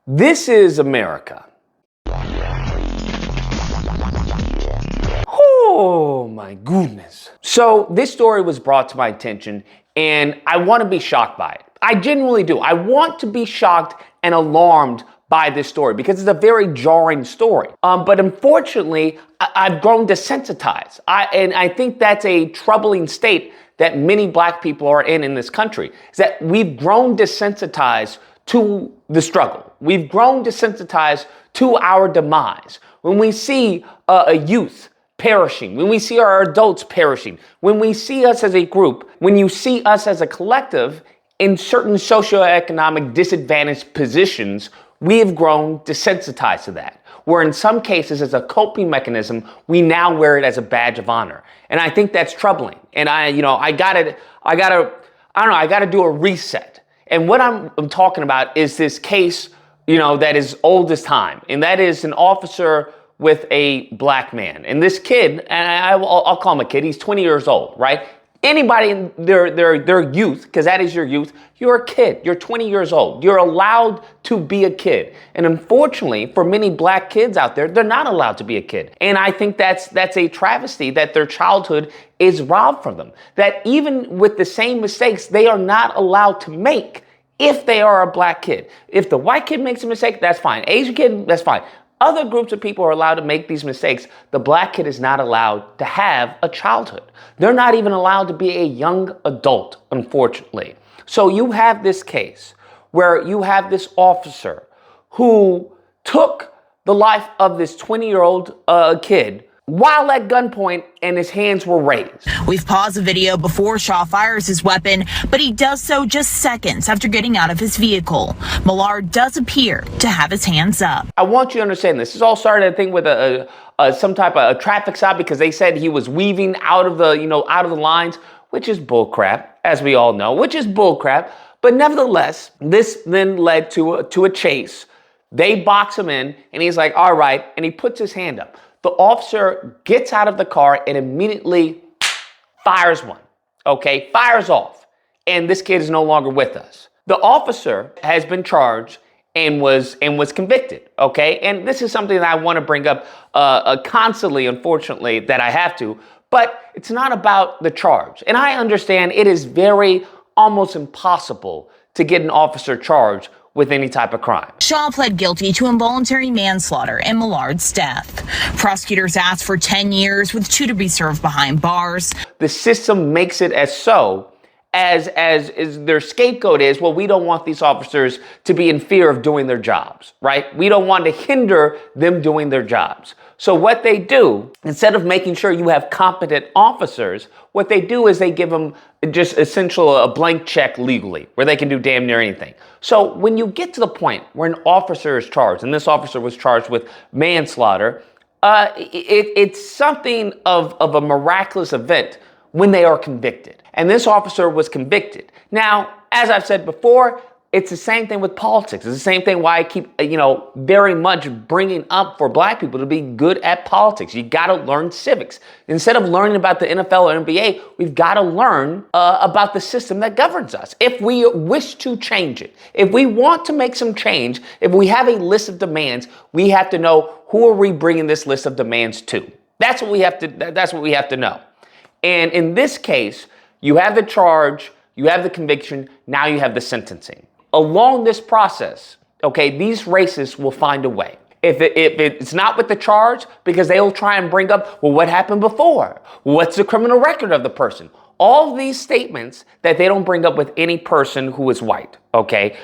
This is America. Oh my goodness. So this story was brought to my attention and I want to be shocked by it. I genuinely do. I want to be shocked and alarmed by this story because it's a very jarring story. But unfortunately, I've grown desensitized. And I think that's a troubling state that many black people are in this country, is that we've grown desensitized to the struggle. We've grown desensitized to our demise. When we see a youth perishing, when we see our adults perishing, when we see us as a group, when you see us as a collective in certain socioeconomic disadvantaged positions, we have grown desensitized to that. Where in some cases, as a coping mechanism, we now wear it as a badge of honor. And I think that's troubling. And I gotta do a reset. And what I'm talking about is this case, that is old as time. And that is an officer with a black man. And this kid, and I'll call him a kid, he's 20 years old, right? Anybody in their youth, because that is your youth, you're a kid, you're 20 years old. You're allowed to be a kid. And unfortunately, for many black kids out there, they're not allowed to be a kid. And I think that's a travesty that their childhood is robbed from them. That even with the same mistakes, they are not allowed to make if they are a black kid. If the white kid makes a mistake, that's fine. Asian kid, that's fine. Other groups of people are allowed to make these mistakes. The black kid is not allowed to have a childhood. They're not even allowed to be a young adult, unfortunately. So you have this case where you have this officer who took the life of this 20-year-old kid while at gunpoint and his hands were raised. We've paused the video before Shaw fires his weapon, but he does so just seconds after getting out of his vehicle. Millard does appear to have his hands up. I want you to understand this. This all started, I think, with some type of a traffic stop because they said he was weaving out of the lines, which is bullcrap, as we all know, which is bullcrap. But nevertheless, this then led to a chase. They box him in, and he's like, all right, and he puts his hand up. The officer gets out of the car and immediately fires one, fires off. And this kid is no longer with us. The officer has been charged and was convicted, And this is something that I want to bring up constantly, unfortunately, that I have to. But it's not about the charge. And I understand it is almost impossible to get an officer charged with any type of crime. Shaw pled guilty to involuntary manslaughter in Millard's death. Prosecutors asked for 10 years with 2 to be served behind bars. The system makes it as their scapegoat is, well, we don't want these officers to be in fear of doing their jobs, right? We don't want to hinder them doing their jobs. So what they do, instead of making sure you have competent officers, what they do is they give them just essentially a blank check legally where they can do damn near anything. So when you get to the point where an officer is charged, and this officer was charged with manslaughter, it's something of a miraculous event when they are convicted. And this officer was convicted. Now, as I've said before, it's the same thing with politics. It's the same thing why I keep, very much bringing up for black people to be good at politics. You got to learn civics. Instead of learning about the NFL or NBA, we've got to learn about the system that governs us. If we wish to change it, if we want to make some change, if we have a list of demands, we have to know who are we bringing this list of demands to. That's what we have to know. And in this case, you have the charge, you have the conviction, now you have the sentencing. Along this process, these racists will find a way. If it's not with the charge, because they'll try and bring up, well, what happened before? What's the criminal record of the person? All these statements that they don't bring up with any person who is white,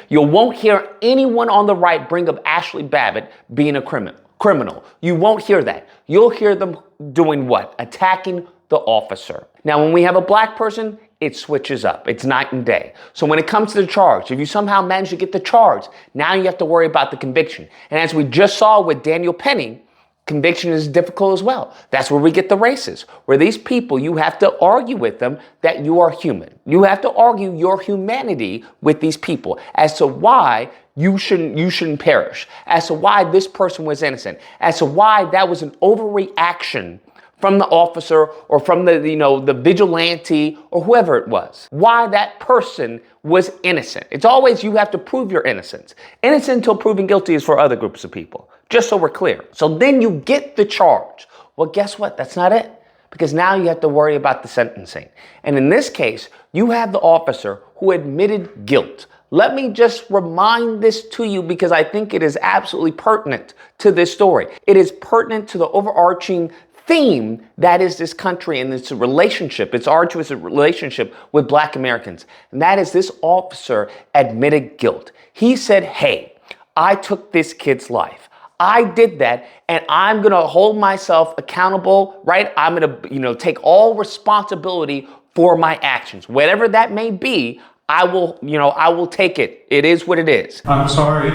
You won't hear anyone on the right bring up Ashley Babbitt being a criminal. You won't hear that. You'll hear them doing what? Attacking the officer. Now, when we have a black person, it switches up. It's night and day. So when it comes to the charge, if you somehow manage to get the charge, now you have to worry about the conviction. And as we just saw with Daniel Penny, conviction is difficult as well. That's where we get the races, where these people, you have to argue with them that you are human. You have to argue your humanity with these people as to why you shouldn't perish, as to why this person was innocent, as to why that was an overreaction from the officer or from the, the vigilante or whoever it was, why that person was innocent. It's always you have to prove your innocence. Innocent until proven guilty is for other groups of people, just so we're clear. So then you get the charge. Well, guess what? That's not it. Because now you have to worry about the sentencing. And in this case, you have the officer who admitted guilt. Let me just remind this to you because I think it is absolutely pertinent to this story. It is pertinent to the overarching theme that is this country and its relationship, its arduous relationship with Black Americans. And that is this officer admitted guilt. He said, hey, I took this kid's life. I did that, and I'm going to hold myself accountable, right? I'm going to, take all responsibility for my actions. Whatever that may be, I will take it. It is what it is. I'm sorry.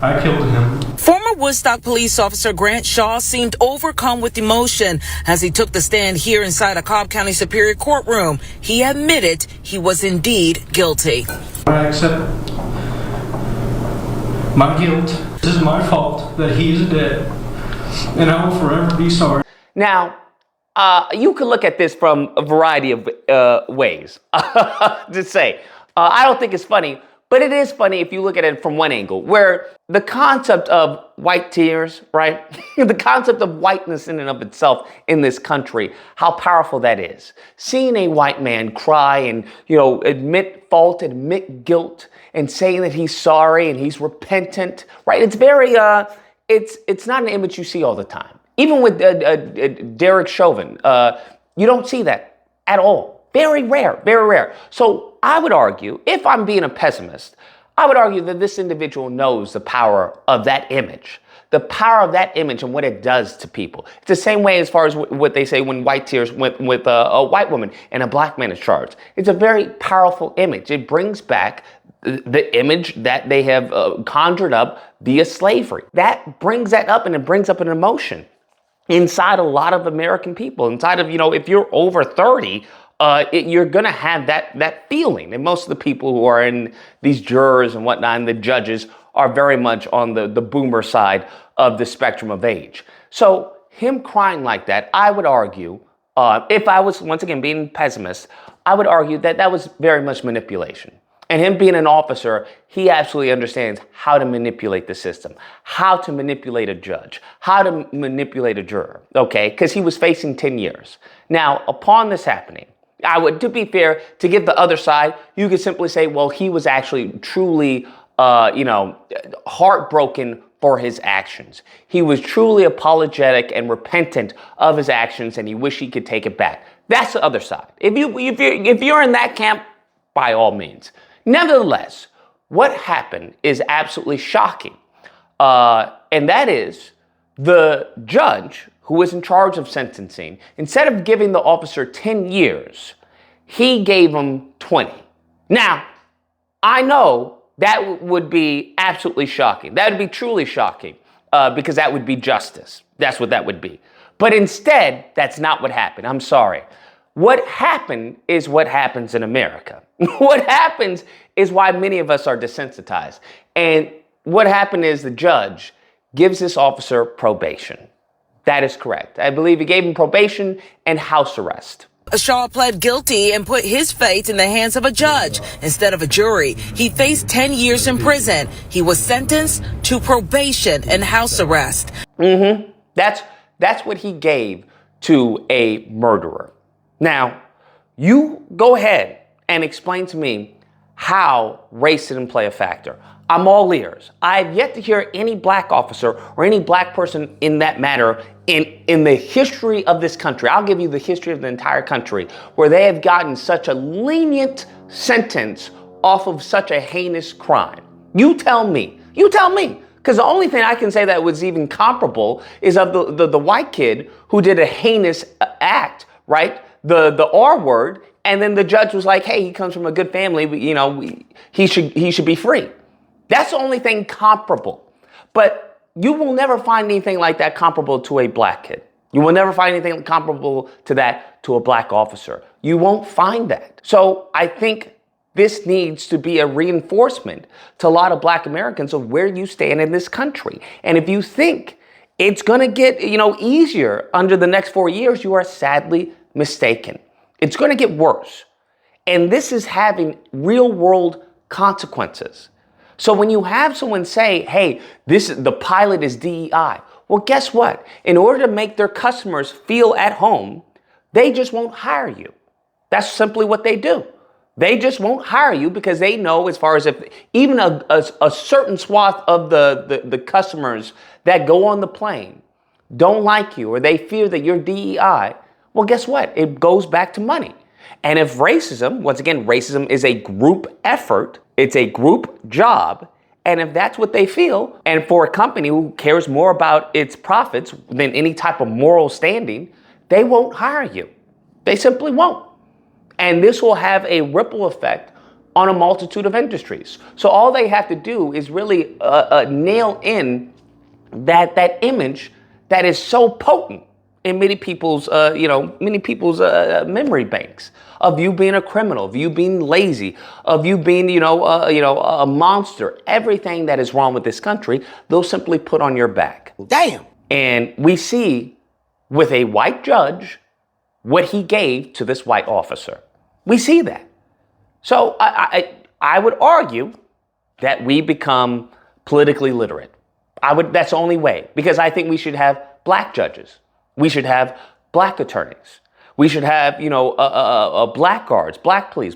I killed him. Former Woodstock Police Officer Grant Shaw seemed overcome with emotion as he took the stand here inside a Cobb County Superior Courtroom. He admitted he was indeed guilty. I accept my guilt. This is my fault that he is dead, and I will forever be sorry. Now, you can look at this from a variety of ways. To say, I don't think it's funny, but it is funny if you look at it from one angle, where the concept of white tears, right? The concept of whiteness in and of itself in this country, how powerful that is. Seeing a white man cry and, admit fault, admit guilt, and saying that he's sorry and he's repentant, right? It's very, it's not an image you see all the time. Even with Derek Chauvin, you don't see that at all. Very rare, very rare. So I would argue, if I'm being a pessimist, I would argue that this individual knows the power of that image. The power of that image and what it does to people. It's the same way as far as what they say when white tears with a white woman and a black man is charged. It's a very powerful image. It brings back the image that they have conjured up via slavery. That brings that up, and it brings up an emotion inside a lot of American people. Inside of, if you're over 30, you're going to have that feeling. And most of the people who are in these jurors and whatnot, and the judges, are very much on the boomer side of the spectrum of age. So him crying like that, I would argue, if I was, once again, being pessimist, I would argue that was very much manipulation. And him being an officer, he absolutely understands how to manipulate the system, how to manipulate a judge, how to manipulate a juror, okay? Because he was facing 10 years. Now, upon this happening, I would, to be fair, to give the other side, you could simply say, well, he was actually truly, heartbroken for his actions. He was truly apologetic and repentant of his actions, and he wished he could take it back. That's the other side. If you're in that camp, by all means. Nevertheless, what happened is absolutely shocking. And that is the judge who was in charge of sentencing, instead of giving the officer 10 years, he gave him 20. Now, I know that would be absolutely shocking. That would be truly shocking because that would be justice. That's what that would be. But instead, that's not what happened. I'm sorry. What happened is what happens in America. What happens is why many of us are desensitized. And what happened is the judge gives this officer probation. That is correct. I believe he gave him probation and house arrest. Shaw pled guilty and put his fate in the hands of a judge instead of a jury. He faced 10 years in prison. He was sentenced to probation and house arrest. That's what he gave to a murderer. Now, you go ahead and explain to me how race didn't play a factor. I'm all ears. I have yet to hear any black officer or any black person in that matter in the history of this country. I'll give you the history of the entire country where they have gotten such a lenient sentence off of such a heinous crime. You tell me. Because the only thing I can say that was even comparable is of the white kid who did a heinous act, right? The R word, and then the judge was like, hey, he comes from a good family, he should be free. That's the only thing comparable. But you will never find anything like that comparable to a black kid. You will never find anything comparable to that to a black officer. You won't find that. So I think this needs to be a reinforcement to a lot of black Americans of where you stand in this country. And if you think it's going to get, easier under the next 4 years. You are sadly mistaken. It's going to get worse. And this is having real world consequences. So when you have someone say, hey, the pilot is DEI, well, guess what? In order to make their customers feel at home, they just won't hire you. That's simply what they do. They just won't hire you because they know, as far as if even a certain swath of the customers that go on the plane don't like you or they fear that you're DEI, well, guess what? It goes back to money. And if racism, once again, racism is a group effort, it's a group job. And if that's what they feel, and for a company who cares more about its profits than any type of moral standing, they won't hire you. They simply won't. And this will have a ripple effect on a multitude of industries. So all they have to do is really nail in that image that is so potent in many people's memory banks of you being a criminal, of you being lazy, of you being a monster. Everything that is wrong with this country, they'll simply put on your back. Damn. And we see with a white judge what he gave to this white officer. We see that. So I would argue that we become politically literate. That's the only way, because I think we should have black judges. We should have black attorneys. We should have, black guards, black police,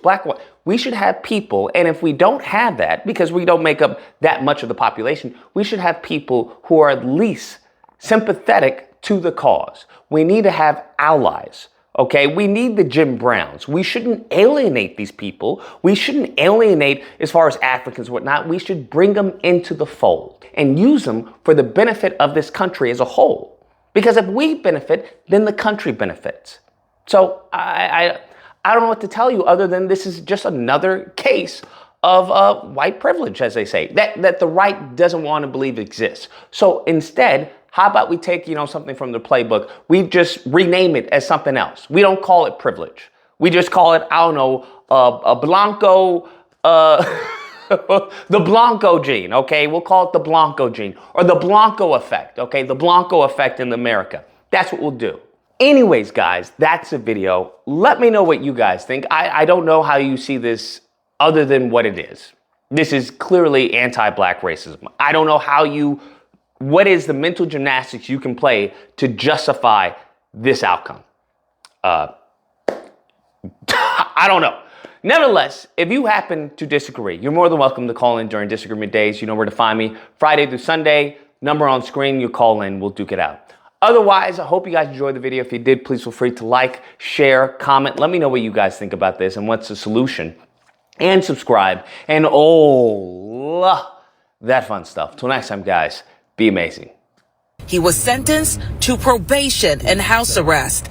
we should have people. And if we don't have that, because we don't make up that much of the population, we should have people who are at least sympathetic to the cause. We need to have allies. Okay, we need the Jim Browns. We shouldn't alienate these people. We shouldn't alienate as far as Africans and whatnot. We should bring them into the fold and use them for the benefit of this country as a whole. Because if we benefit, then the country benefits. So I don't know what to tell you other than this is just another case of white privilege, as they say, that the right doesn't want to believe exists. So instead, how about we take, something from the playbook? We just rename it as something else. We don't call it privilege. We just call it, a Blanco, the Blanco gene, okay? We'll call it the Blanco gene or the Blanco effect, okay? The Blanco effect in America. That's what we'll do. Anyways, guys, that's the video. Let me know what you guys think. I don't know how you see this other than what it is. This is clearly anti-black racism. I don't know what is the mental gymnastics you can play to justify this outcome? I don't know. Nevertheless, if you happen to disagree, you're more than welcome to call in during disagreement days. You know where to find me. Friday through Sunday, number on screen, you call in, we'll duke it out. Otherwise, I hope you guys enjoyed the video. If you did, please feel free to like, share, comment. Let me know what you guys think about this and what's the solution. And subscribe. And that fun stuff. Till next time, guys. Be amazing. He was sentenced to probation and house arrest.